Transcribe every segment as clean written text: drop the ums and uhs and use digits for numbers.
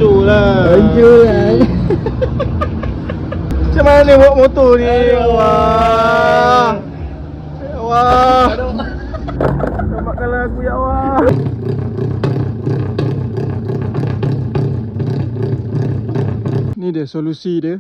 hancur lah. Hancur lah. Macam mana bawa motor ni? Wah. Wah. Selamatkanlah aku ya Allah. Ni dia solusi dia.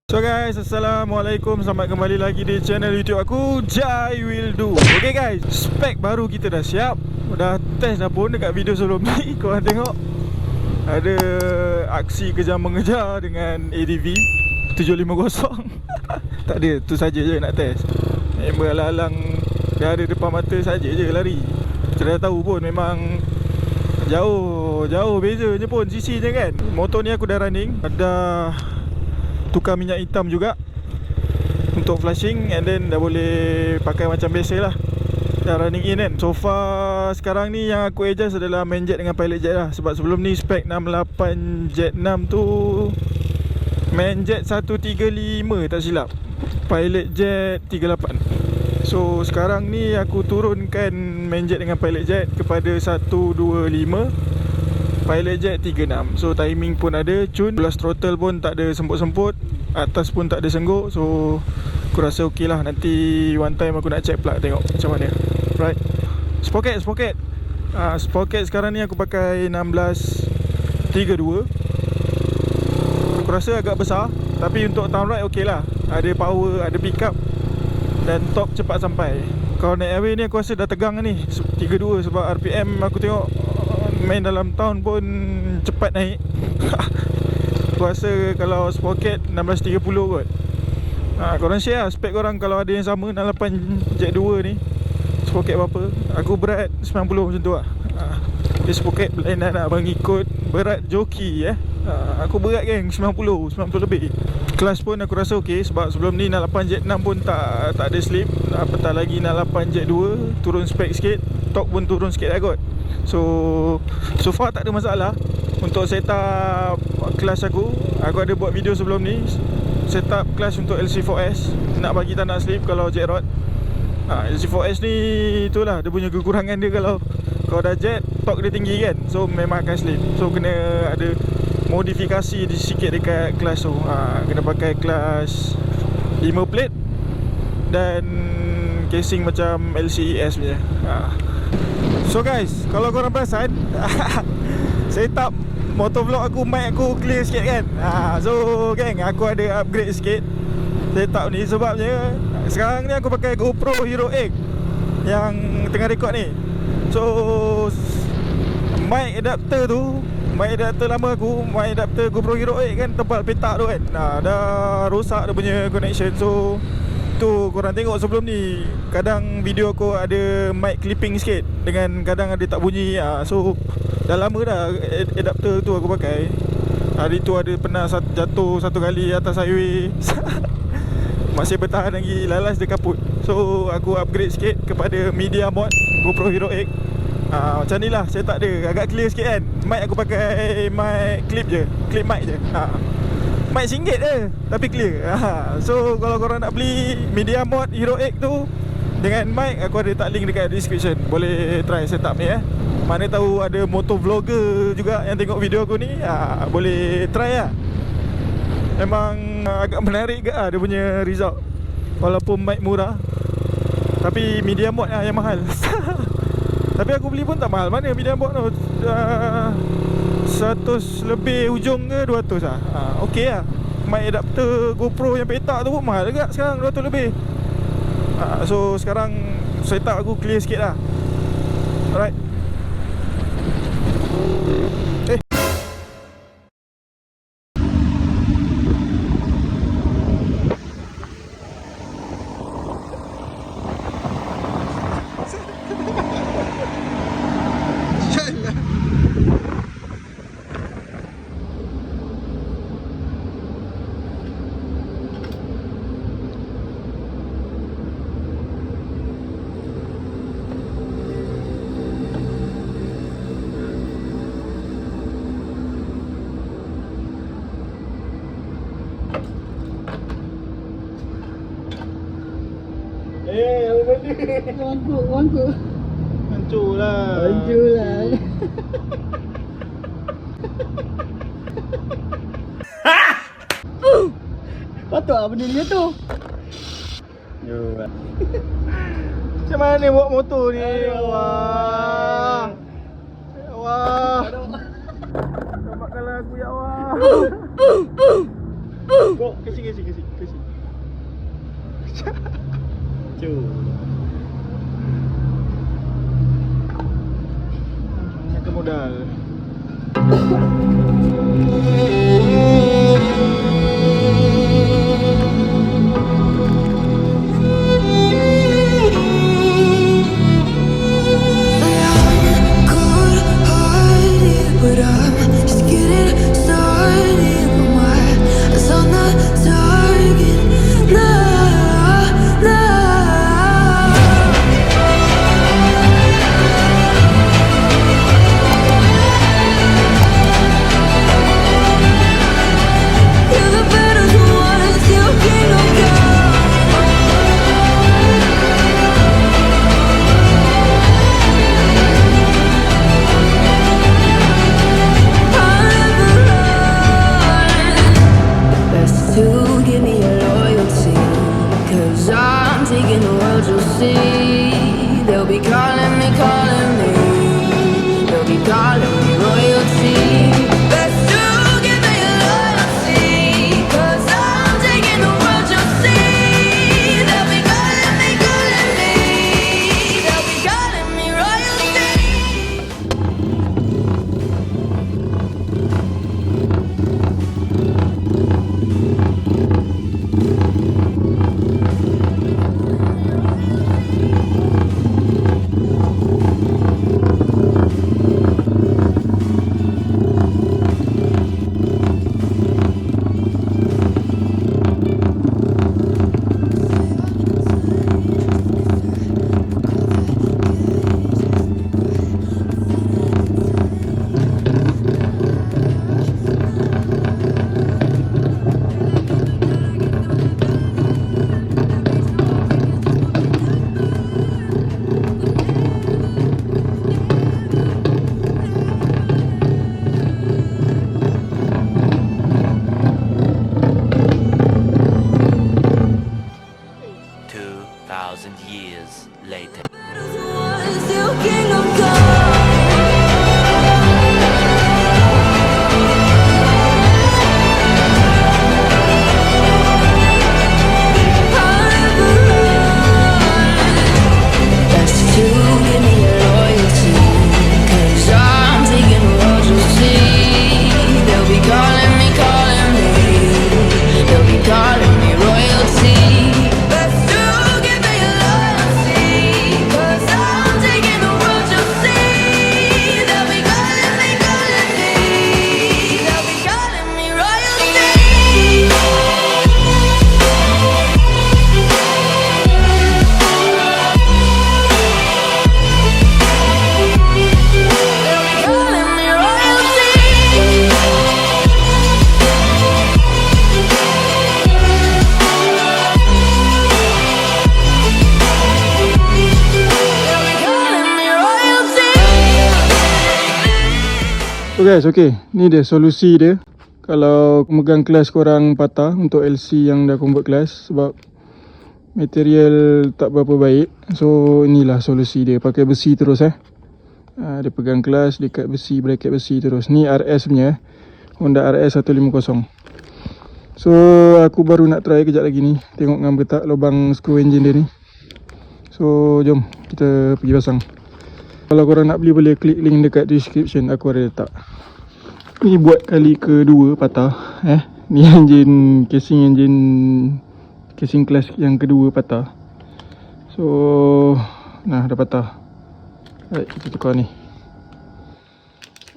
So guys, Assalamualaikum. Selamat kembali lagi di channel YouTube aku, Jai Will Do. Okay guys, spek baru kita dah siap. Dah test dah pun dekat video sebelum ni. Korang tengok ada aksi kejar mengejar dengan ADV 750. Tak ada, tu saja je nak test. Member alang-alang dah ada depan mata saja je lari. Kita dah tahu pun memang jauh bezanya pun CC je kan. Motor ni aku dah running, dah tukar minyak hitam juga untuk flashing, and then dah boleh pakai macam biasa lah. Dah running in kan. So far sekarang ni yang aku adjust adalah main jet dengan pilot jet lah. Sebab sebelum ni spek 68 jet 6 tu main jet 135 tak silap, pilot jet 38. So sekarang ni aku turunkan main jet dengan pilot jet kepada 125, pilot jet 36. So timing pun ada cun, plus throttle pun tak ada semput-semput, atas pun tak ada sengguk. So aku rasa okey lah. Nanti one time aku nak check plug tengok macam mana. Right. Sprocket Sprocket sekarang ni aku pakai 1632. Aku rasa agak besar, tapi untuk town ride okey lah. Ada power, ada pickup, dan top cepat sampai. Kalau naik highway ni aku rasa dah tegang ni 32, sebab RPM aku tengok main dalam town pun cepat naik. Aku rasa kalau Sprocket 1630 kot. Korang share lah spek korang kalau ada yang sama 68 Jet 2 ni, Sprocket berapa. Aku berat 90 macam tu lah. Dia Sprocket berlainan lah bang, ikut berat joki aku berat geng 90 lebih. Kelas pun aku rasa okey, sebab sebelum ni 68 Jet 6 pun tak ada slip. Apatah lagi 68 Jet 2 turun spek sikit, top pun turun sikit lah kot. So far tak ada masalah. Untuk setup kelas aku ada buat video sebelum ni. Setup kelas untuk LC4S, nak bagi tak nak slip kalau jet rod. LC4S ni itulah dia punya kekurangan dia. Kalau dah jet, torque dia tinggi kan, so memang akan slip. So kena ada modifikasi sikit dekat kelas tu. Kena pakai kelas 5 plate dan casing macam LCES punya. So guys, kalau korang perasan setup motovlog aku, mic aku clear sikit kan. So geng, aku ada upgrade sikit setup ni. Sebabnya sekarang ni aku pakai GoPro Hero 8 yang tengah record ni. So mic adapter tu, mic adapter lama aku, mic adapter GoPro Hero 8 kan tebal petak tu kan. Dah rosak dia punya connection. So tu korang tengok sebelum ni, kadang video aku ada mic clipping sikit, dengan kadang ada tak bunyi. So dah lama dah adapter tu aku pakai. Hari tu ada pernah jatuh satu kali atas highway. Masih bertahan lagi, lalas dia kaput. So aku upgrade sikit kepada media mod GoPro Hero 8. Macam ni lah setup dia, agak clear sikit kan. Mic aku pakai mic clip je, clip mic je. Mic RM1 je, tapi clear. So kalau korang nak beli media mod Hero 8 tu dengan mic, aku ada tak link dekat description. Boleh try setup ni Mana tahu ada motovlogger juga yang tengok video aku ni, boleh try lah. Memang agak menarik ke dia punya result. Walaupun mic murah, tapi media mod yang mahal. Tapi aku beli pun tak mahal mana media mod tu, 100 lebih ujung ke 200 lah. Okey lah. Mic adapter GoPro yang petak tu pun mahal juga sekarang, 200 lebih. So sekarang setup aku clear sikit lah. Alright. Wangkuk hancur lah. Hancur lah. Patut lah benda ni tu. Yo. Macam mana bawa motor ni? Wah. Wah. Selamatkanlah aku ya Allah. Kok kasi. Hancur. Nak modal. Years later. So guys, okay, ni dia solusi dia kalau megang kelas korang patah untuk LC yang dah convert kelas sebab material tak berapa baik. So inilah solusi dia, pakai besi terus dia pegang kelas dekat besi, bracket besi terus. Ni RS punya Honda RS 150. So aku baru nak try kejap lagi ni, tengok ngam ke tak lubang screw engine dia ni. So jom kita pergi pasang. Kalau korang nak beli boleh klik link dekat description, aku ada letak. Ni buat kali kedua patah Ni engine, casing kelas yang kedua patah. So nah dah patah. Baik, kita tukar ni.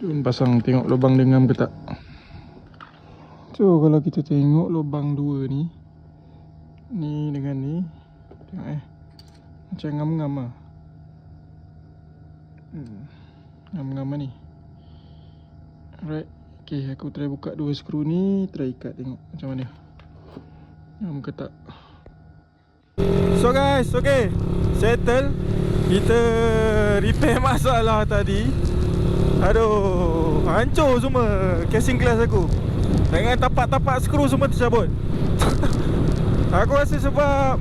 Jom pasang, tengok lubang dia ngam ke tak. So kalau kita tengok lubang dua ni, ni dengan ni, tengok macam ngam-ngam lah. Ngam-ngam ni. Alright. Okay, aku try buka dua skru ni, try ikat tengok macam mana. Ngam ke tak. So guys, okay, settle. Kita repair masalah tadi. Aduh, hancur semua casing kelas aku. Dengan tapak-tapak skru semua tercabut. Aku rasa sebab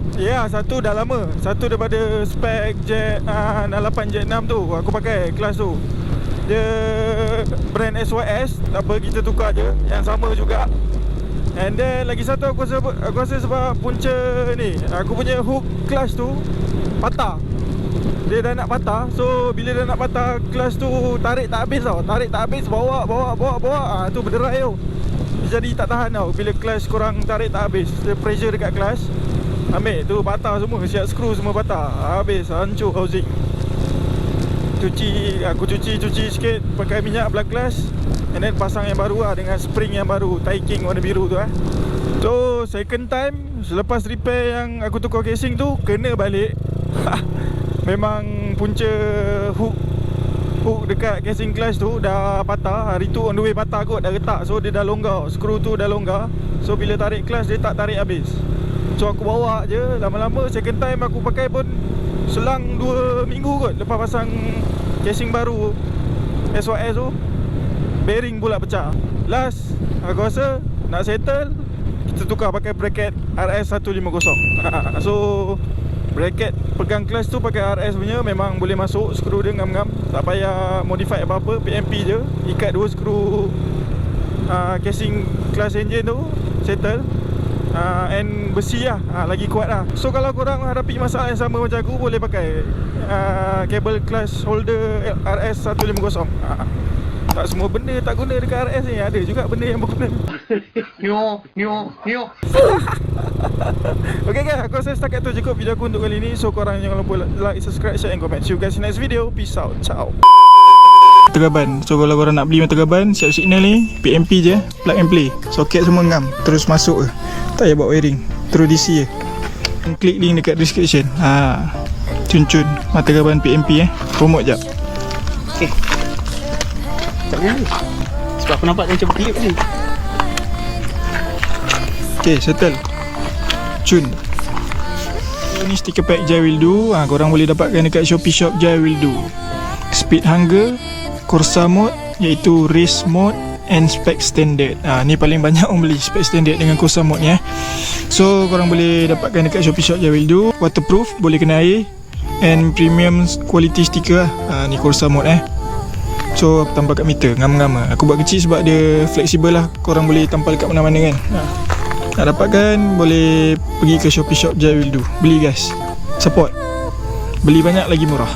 satu dah lama. Satu daripada spek Jet 8 Jet 6 tu aku pakai kelas tu. Dia brand SYS. Tak apa, kita tukar je yang sama juga. And then lagi satu aku rasa sebab punca ni, aku punya hook clutch tu patah. Dia dah nak patah. So bila dah nak patah, clutch tu tarik tak habis tau. Tarik tak habis, bawa tu berderai tu. Jadi tak tahan tau. Bila clutch korang tarik tak habis, dia pressure dekat clutch, ambil tu patah semua. Siap skru semua patah. Habis, hancur housing. Aku cuci sikit pakai minyak black clutch. And then pasang yang baru lah, dengan spring yang baru, Thai King warna biru tu So second time selepas repair yang aku tukar casing tu, kena balik. Memang punca hook dekat casing clutch tu dah patah. Hari tu on the way patah kot, dah retak. So dia dah longgar, skru tu dah longgar. So bila tarik clutch dia tak tarik habis. So aku bawa je. Lama-lama second time aku pakai pun selang 2 minggu kot lepas pasang casing baru SYS tu, bearing pula pecah. Last aku rasa nak settle, kita tukar pakai bracket RS150. So bracket pegang clutch tu pakai RS punya, memang boleh masuk. Skru dia ngam-ngam, tak payah modify apa-apa, PMP je. Ikat 2 skru casing clutch engine tu, settle. And besi lah, lagi kuat lah. So kalau korang hadapi masalah yang sama macam aku, boleh pakai kabel clutch holder RS150. Tak semua benda tak guna dekat RS ni, ada juga benda yang berguna. Okay guys, aku rasa setakat tu cukup video aku untuk kali ni. So korang jangan lupa like, subscribe, share and comment. See you guys in next video. Peace out, ciao. Tegaban. So kalau korang nak beli tegaban, siap signal ni PMP je, plug and play. Soket semua ngam, terus masuk je. Tak payah buat wiring, terus DC je. Klik link dekat description. Cun-cun tegaban PMP promote jap. Okay. Tak boleh. Sebab aku nampak dia macam berkelip ni. Okay, settle. Cun. Ni sticker pack Jai Will Do. Korang boleh dapatkan dekat Shopee Shop Jai Will Do. Speed Hunger, Corsa mode, iaitu race mode and spec standard. Ni paling banyak orang beli, spec standard dengan Corsa mode ni. So korang boleh dapatkan dekat Shopee Shop Jai Will Do. Waterproof, boleh kena air, and premium quality sticker ni Corsa mode So aku tampal kat meter, ngam-ngam. Aku buat kecil sebab dia fleksibel lah. Korang boleh tampal kat mana-mana kan. Nak dapatkan boleh pergi ke Shopee Shop Jai Will Do. Beli guys, support. Beli banyak lagi murah.